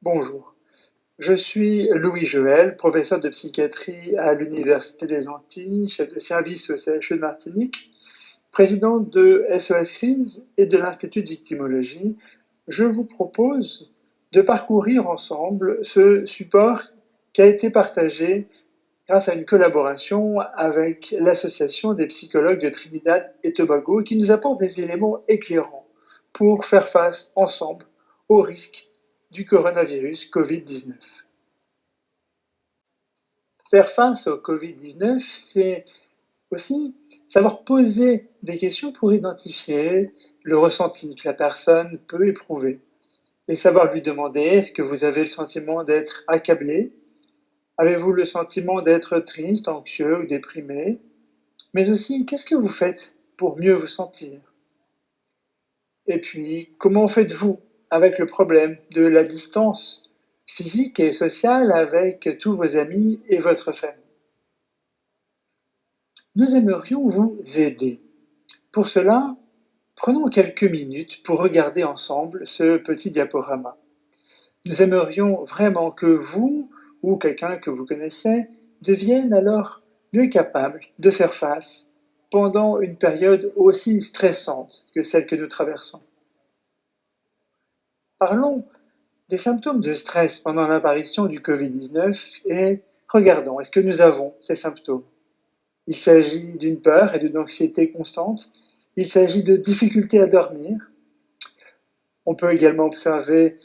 Bonjour, je suis Louis Joël, professeur de psychiatrie à l'Université des Antilles, chef de service au CHU de Martinique, président de SOS Crise et de l'Institut de victimologie. Je vous propose de parcourir ensemble ce support qui a été partagé grâce à une collaboration avec l'Association des psychologues de Trinidad et Tobago qui nous apporte des éléments éclairants pour faire face ensemble aux risques du coronavirus Covid-19. Faire face au Covid-19, c'est aussi savoir poser des questions pour identifier le ressenti que la personne peut éprouver et savoir lui demander est-ce que vous avez le sentiment d'être accablé? Avez-vous le sentiment d'être triste, anxieux ou déprimé? Mais aussi, qu'est-ce que vous faites pour mieux vous sentir? Et puis, comment faites-vous avec le problème de la distance physique et sociale avec tous vos amis et votre famille? Nous aimerions vous aider. Pour cela, prenons quelques minutes pour regarder ensemble ce petit diaporama. Nous aimerions vraiment que vous ou quelqu'un que vous connaissez devienne alors mieux capable de faire face pendant une période aussi stressante que celle que nous traversons. Parlons des symptômes de stress pendant l'apparition du Covid-19 et regardons, est-ce que nous avons ces symptômes? Il s'agit d'une peur et d'une anxiété constante. Il s'agit de difficultés à dormir. On peut également observer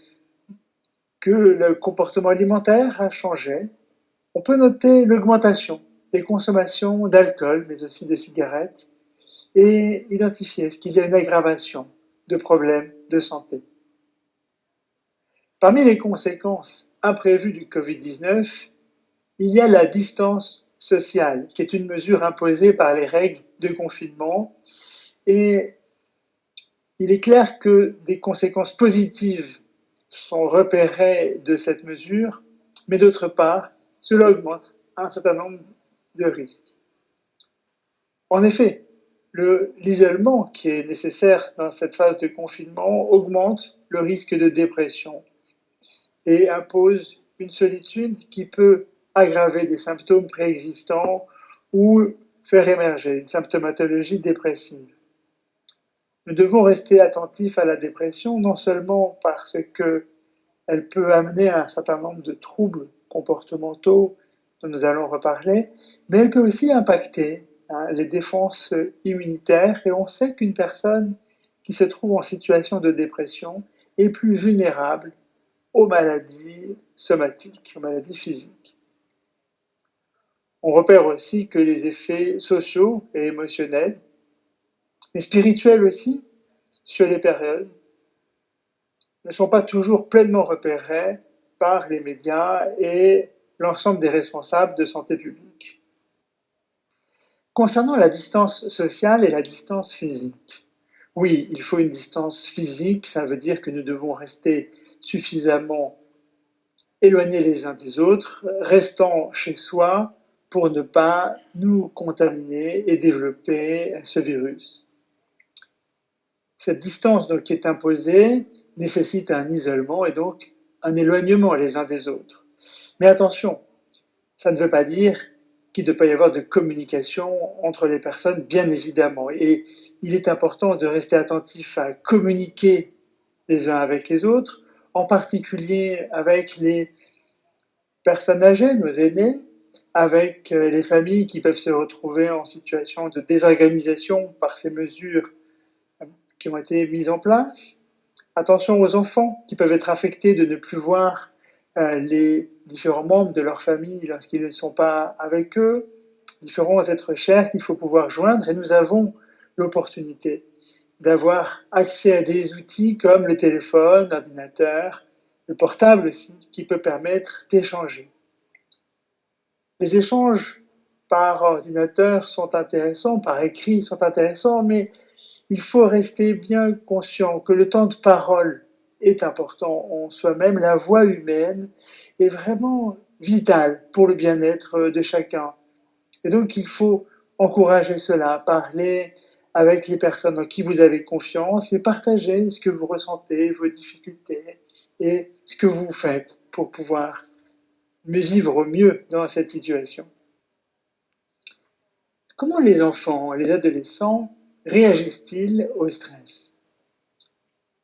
que le comportement alimentaire a changé. On peut noter l'augmentation des consommations d'alcool, mais aussi de cigarettes, et identifier est-ce qu'il y a une aggravation de problèmes de santé. Parmi les conséquences imprévues du Covid-19, il y a la distance sociale, qui est une mesure imposée par les règles de confinement. Et il est clair que des conséquences positives sont repérées de cette mesure, mais d'autre part, cela augmente un certain nombre de risques. En effet, l'isolement qui est nécessaire dans cette phase de confinement augmente le risque de dépression et impose une solitude qui peut aggraver des symptômes préexistants ou faire émerger une symptomatologie dépressive. Nous devons rester attentifs à la dépression, non seulement parce qu'elle peut amener à un certain nombre de troubles comportementaux dont nous allons reparler, mais elle peut aussi impacter les défenses immunitaires et on sait qu'une personne qui se trouve en situation de dépression est plus vulnérable aux maladies somatiques, aux maladies physiques. On repère aussi que les effets sociaux et émotionnels, mais spirituels aussi, sur les périodes, ne sont pas toujours pleinement repérés par les médias et l'ensemble des responsables de santé publique. Concernant la distance sociale et la distance physique, oui, il faut une distance physique, ça veut dire que nous devons rester suffisamment éloignés les uns des autres, restant chez soi pour ne pas nous contaminer et développer ce virus. Cette distance donc, qui est imposée nécessite un isolement et donc un éloignement les uns des autres. Mais attention, ça ne veut pas dire qu'il ne peut pas y avoir de communication entre les personnes, bien évidemment. Et il est important de rester attentif à communiquer les uns avec les autres, en particulier avec les personnes âgées, nos aînés, avec les familles qui peuvent se retrouver en situation de désorganisation par ces mesures qui ont été mises en place. Attention aux enfants qui peuvent être affectés de ne plus voir les différents membres de leur famille lorsqu'ils ne sont pas avec eux, différents êtres chers qu'il faut pouvoir joindre et nous avons l'opportunité d'avoir accès à des outils comme le téléphone, l'ordinateur, le portable aussi, qui peut permettre d'échanger. Les échanges par ordinateur sont intéressants, par écrit sont intéressants, mais il faut rester bien conscient que le temps de parole est important en soi-même. La voix humaine est vraiment vitale pour le bien-être de chacun. Et donc, il faut encourager cela, parler avec les personnes en qui vous avez confiance et partager ce que vous ressentez, vos difficultés, et ce que vous faites pour pouvoir vivre mieux dans cette situation. Comment les enfants, les adolescents réagissent-ils au stress?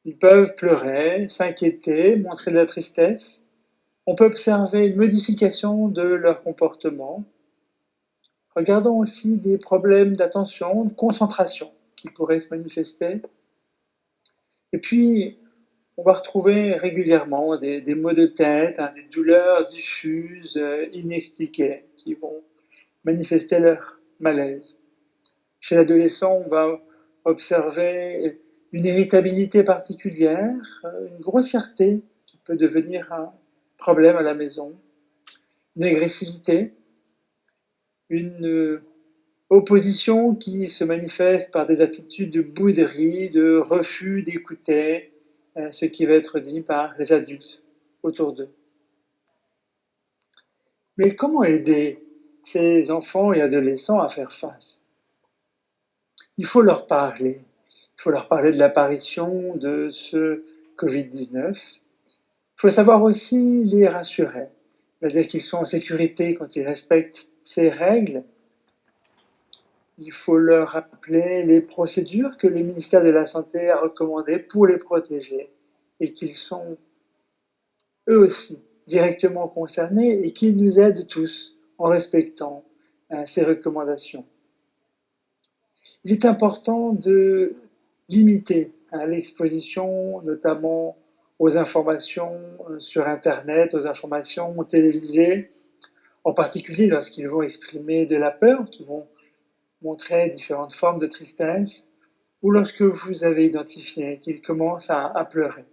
Ils peuvent pleurer, s'inquiéter, montrer de la tristesse. On peut observer une modification de leur comportement. Regardons aussi des problèmes d'attention, de concentration qui pourraient se manifester. Et puis, on va retrouver régulièrement des maux de tête, des douleurs diffuses, inexpliquées, qui vont manifester leur malaise. Chez l'adolescent, on va observer une irritabilité particulière, une grossièreté qui peut devenir un problème à la maison, une agressivité, une opposition qui se manifeste par des attitudes de bouderie, de refus d'écouter ce qui va être dit par les adultes autour d'eux. Mais comment aider ces enfants et adolescents à faire face? Il faut leur parler. Il faut leur parler de l'apparition de ce Covid-19. Il faut savoir aussi les rassurer, c'est-à-dire qu'ils sont en sécurité quand ils respectent ces règles. Il faut leur rappeler les procédures que le ministère de la Santé a recommandées pour les protéger et qu'ils sont eux aussi directement concernés et qu'ils nous aident tous en respectant ces recommandations. Il est important de limiter l'exposition, notamment aux informations sur Internet, aux informations télévisées, en particulier lorsqu'ils vont exprimer de la peur, qu'ils vont montrer différentes formes de tristesse, ou lorsque vous avez identifié qu'ils commencent à pleurer.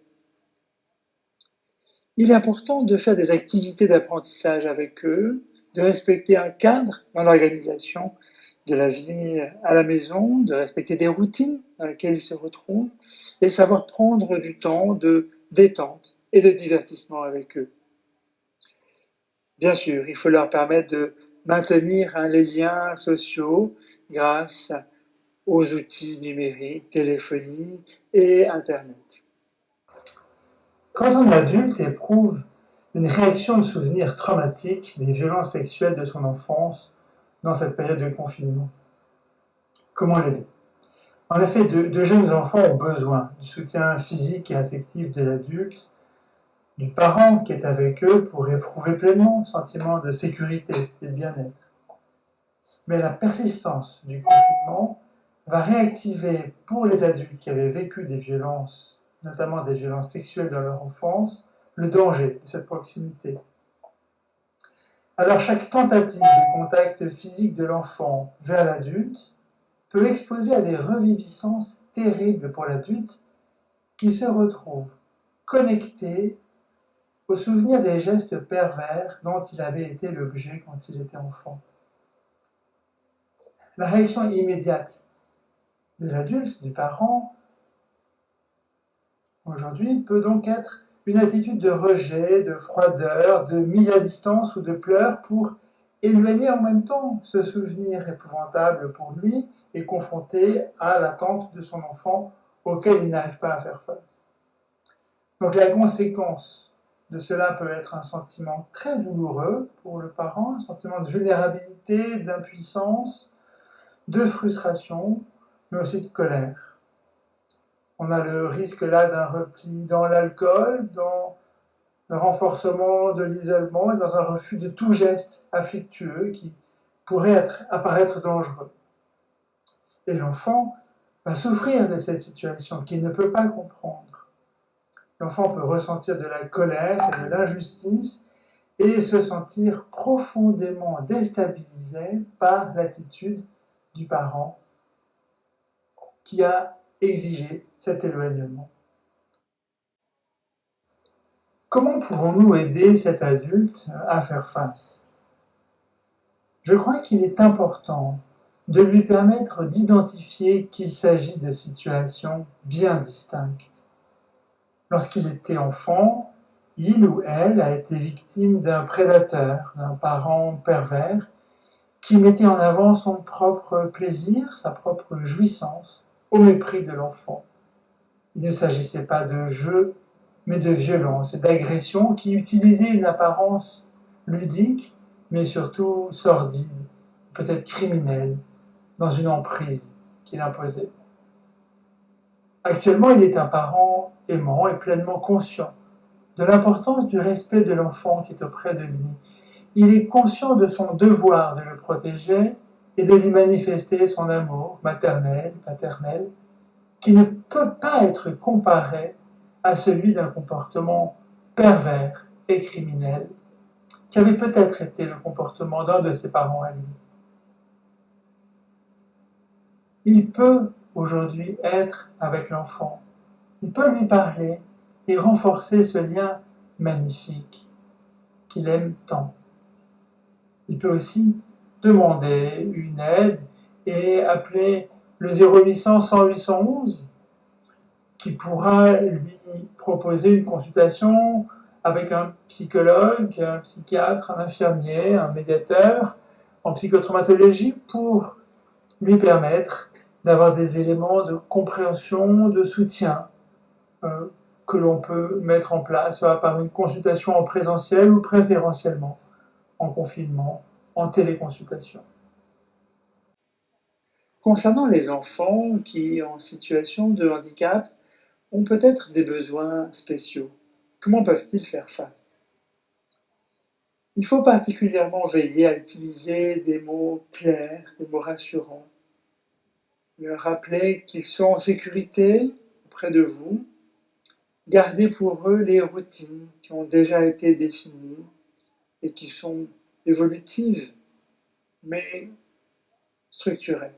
Il est important de faire des activités d'apprentissage avec eux, de respecter un cadre dans l'organisation de la vie à la maison, de respecter des routines dans lesquelles ils se retrouvent et savoir prendre du temps de détente et de divertissement avec eux. Bien sûr, il faut leur permettre de maintenir les liens sociaux grâce aux outils numériques, téléphonie et Internet. Quand un adulte éprouve une réaction de souvenir traumatique des violences sexuelles de son enfance dans cette période de confinement, comment l'aider? En effet, de jeunes enfants ont besoin du soutien physique et affectif de l'adulte, du parent qui est avec eux pour éprouver pleinement le sentiment de sécurité et de bien-être. Mais la persistance du confinement va réactiver pour les adultes qui avaient vécu des violences, notamment des violences sexuelles dans leur enfance, le danger de cette proximité. Alors chaque tentative de contact physique de l'enfant vers l'adulte peut l'exposer à des reviviscences terribles pour l'adulte qui se retrouve connecté au souvenir des gestes pervers dont il avait été l'objet quand il était enfant. La réaction immédiate de l'adulte, du parent, aujourd'hui, peut donc être une attitude de rejet, de froideur, de mise à distance ou de pleurs pour éloigner en même temps ce souvenir épouvantable pour lui et confronté à l'attente de son enfant auquel il n'arrive pas à faire face. Donc la conséquence de cela peut être un sentiment très douloureux pour le parent, un sentiment de vulnérabilité, d'impuissance, de frustration, mais aussi de colère. On a le risque là d'un repli dans l'alcool, dans le renforcement de l'isolement et dans un refus de tout geste affectueux qui pourrait apparaître dangereux. Et l'enfant va souffrir de cette situation qu'il ne peut pas comprendre. L'enfant peut ressentir de la colère et de l'injustice et se sentir profondément déstabilisé par l'attitude du parent qui a exigé cet éloignement. Comment pouvons-nous aider cet adulte à faire face? Je crois qu'il est important de lui permettre d'identifier qu'il s'agit de situations bien distinctes. Lorsqu'il était enfant, il ou elle a été victime d'un prédateur, d'un parent pervers, qui mettait en avant son propre plaisir, sa propre jouissance, au mépris de l'enfant. Il ne s'agissait pas de jeu, mais de violence et d'agression qui utilisaient une apparence ludique, mais surtout sordide, peut-être criminelle, dans une emprise qu'il imposait. Actuellement, il est un parent aimant et pleinement conscient de l'importance du respect de l'enfant qui est auprès de lui. Il est conscient de son devoir de le protéger et de lui manifester son amour maternel, paternel, qui ne peut pas être comparé à celui d'un comportement pervers et criminel, qui avait peut-être été le comportement d'un de ses parents à lui. Il peut aujourd'hui être avec l'enfant, il peut lui parler et renforcer ce lien magnifique qu'il aime tant. Il peut aussi demander une aide et appeler le 0800 100 811 qui pourra lui proposer une consultation avec un psychologue, un psychiatre, un infirmier, un médiateur en psychotraumatologie pour lui permettre d'avoir des éléments de compréhension, de soutien euh, que l'on peut mettre en place, soit par une consultation en présentiel ou préférentiellement en confinement, en téléconsultation. Concernant les enfants qui, en situation de handicap, ont peut-être des besoins spéciaux, comment peuvent-ils faire face? Il faut particulièrement veiller à utiliser des mots clairs, des mots rassurants, leur rappeler qu'ils sont en sécurité auprès de vous, garder pour eux les routines qui ont déjà été définies et qui sont évolutives, mais structurées.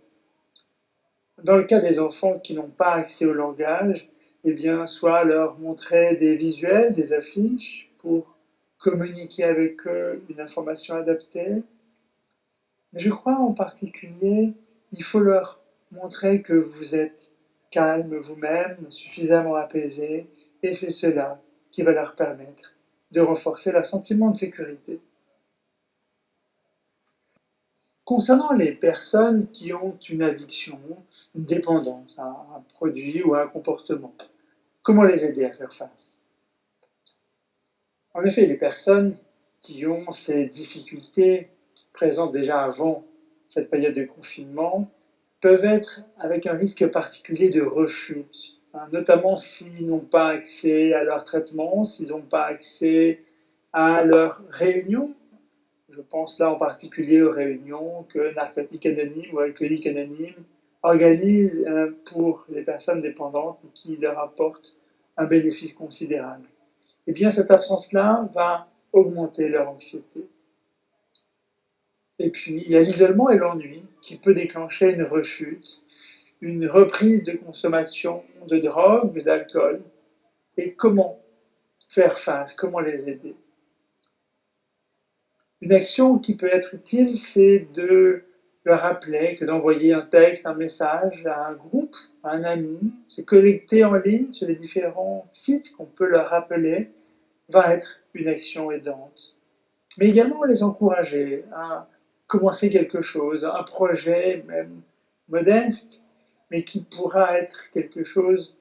Dans le cas des enfants qui n'ont pas accès au langage, eh bien, soit leur montrer des visuels, des affiches pour communiquer avec eux une information adaptée. Mais je crois en particulier, il faut leur montrer que vous êtes calme vous-même, suffisamment apaisé, et c'est cela qui va leur permettre de renforcer leur sentiment de sécurité. Concernant les personnes qui ont une addiction, une dépendance à un produit ou à un comportement, comment les aider à faire face? En effet, les personnes qui ont ces difficultés présentes déjà avant cette période de confinement peuvent être avec un risque particulier de rechute, hein, notamment s'ils n'ont pas accès à leur traitement, s'ils n'ont pas accès à leur réunion. Je pense là en particulier aux réunions que Narcotiques Anonymes ou Alcooliques Anonymes organisent pour les personnes dépendantes et qui leur apportent un bénéfice considérable. Eh bien, cette absence-là va augmenter leur anxiété. Et puis, il y a l'isolement et l'ennui qui peut déclencher une rechute, une reprise de consommation de drogue, d'alcool. Et comment faire face, comment les aider? Une action qui peut être utile, c'est de leur rappeler que d'envoyer un texte, un message à un groupe, à un ami, se connecter en ligne sur les différents sites qu'on peut leur rappeler, va être une action aidante. Mais également les encourager à commencer quelque chose, un projet même modeste, mais qui pourra être quelque chose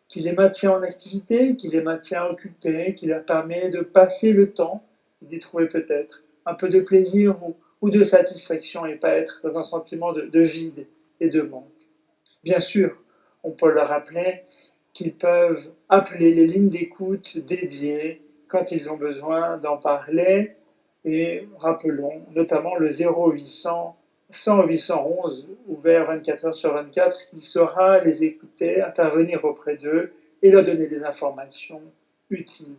qui les maintient en activité, qui les maintient occupés, qui leur permet de passer le temps, d'y trouver peut-être un peu de plaisir ou de satisfaction et pas être dans un sentiment de vide et de manque. Bien sûr, on peut leur rappeler qu'ils peuvent appeler les lignes d'écoute dédiées quand ils ont besoin d'en parler et rappelons notamment le 0800 100 811 ouvert 24 heures sur 24 qui saura les écouter, intervenir auprès d'eux et leur donner des informations utiles.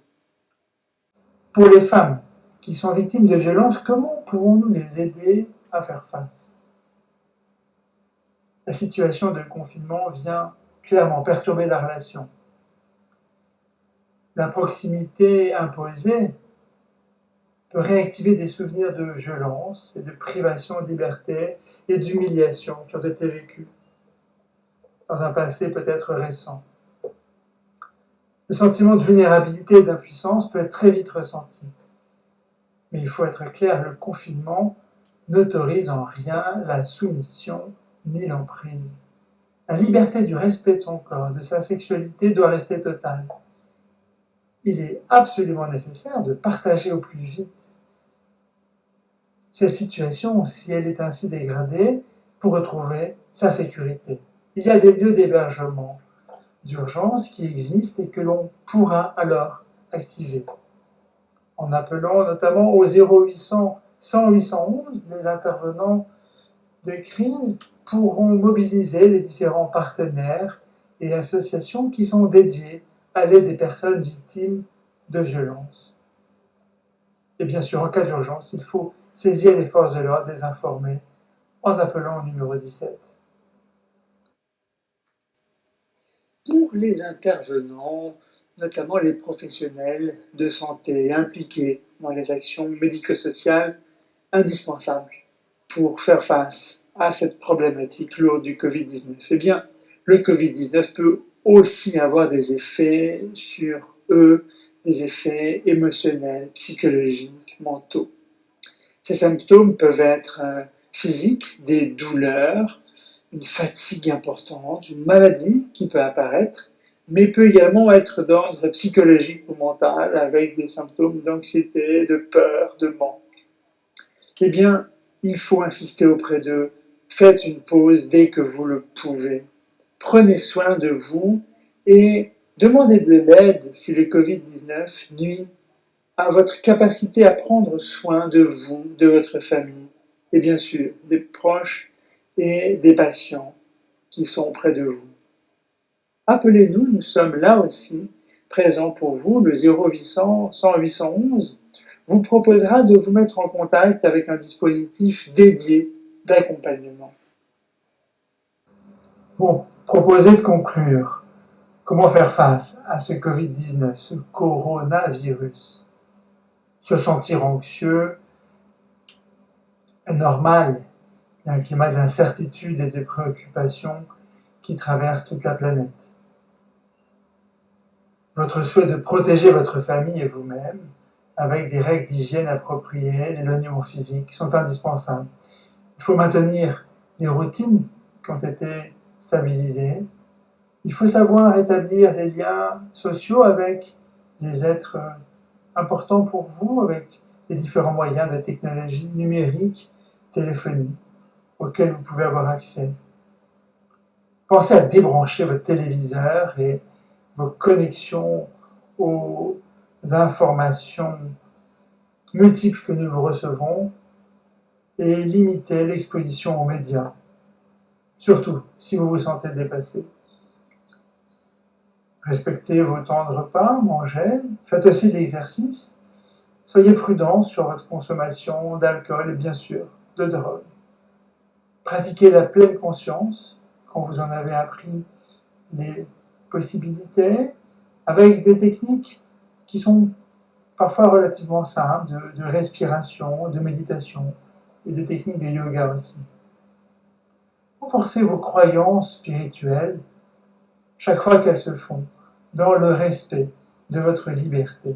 Pour les femmes qui sont victimes de violences, comment pouvons-nous les aider à faire face? La situation de confinement vient clairement perturber la relation. La proximité imposée peut réactiver des souvenirs de violence et de privation de liberté et d'humiliation qui ont été vécus dans un passé peut-être récent. Le sentiment de vulnérabilité et d'impuissance peut être très vite ressenti. Mais il faut être clair, le confinement n'autorise en rien la soumission ni l'emprise. La liberté du respect de son corps, de sa sexualité doit rester totale. il est absolument nécessaire de partager au plus vite cette situation, si elle est ainsi dégradée, pour retrouver sa sécurité. Il y a des lieux d'hébergement d'urgence qui existent et que l'on pourra alors activer. En appelant notamment au 0800 100 811, les intervenants de crise pourront mobiliser les différents partenaires et associations qui sont dédiés à l'aide des personnes victimes de violences. Et bien sûr, en cas d'urgence, il faut saisir les forces de l'ordre, les informer en appelant au numéro 17. Pour les intervenants, notamment les professionnels de santé impliqués dans les actions médico-sociales indispensables pour faire face à cette problématique lourde du Covid-19. Eh bien, le Covid-19 peut aussi avoir des effets sur eux, des effets émotionnels, psychologiques, mentaux. Ces symptômes peuvent être physiques, des douleurs, une fatigue importante, une maladie qui peut apparaître, mais peut également être d'ordre psychologique ou mental avec des symptômes d'anxiété, de peur, de manque. Eh bien, il faut insister auprès d'eux. Faites une pause dès que vous le pouvez. Prenez soin de vous et demandez de l'aide si le Covid-19 nuit à votre capacité à prendre soin de vous, de votre famille et bien sûr des proches et des patients qui sont près de vous. Appelez-nous, nous sommes là aussi présents pour vous. Le 0800 100 811 vous proposera de vous mettre en contact avec un dispositif dédié d'accompagnement. Bon, proposer de conclure. Comment faire face à ce Covid-19, ce coronavirus? Se sentir anxieux est normal. Il y a un climat d'incertitude et de préoccupation qui traverse toute la planète. Votre souhait de protéger votre famille et vous-même, avec des règles d'hygiène appropriées, l'éloignement physique, sont indispensables. Il faut maintenir les routines qui ont été stabilisées. Il faut savoir établir des liens sociaux avec les êtres importants pour vous, avec les différents moyens de technologie numérique, téléphonie, auxquels vous pouvez avoir accès. Pensez à débrancher votre téléviseur et vos connexions aux informations multiples que nous vous recevons et limitez l'exposition aux médias, surtout si vous vous sentez dépassé. Respectez vos temps de repas, mangez, faites aussi de l'exercice. Soyez prudent sur votre consommation d'alcool et bien sûr de drogue. Pratiquez la pleine conscience quand vous en avez appris les possibilités avec des techniques qui sont parfois relativement simples de respiration, de méditation et de techniques de yoga aussi. Renforcez vos croyances spirituelles chaque fois qu'elles se font dans le respect de votre liberté.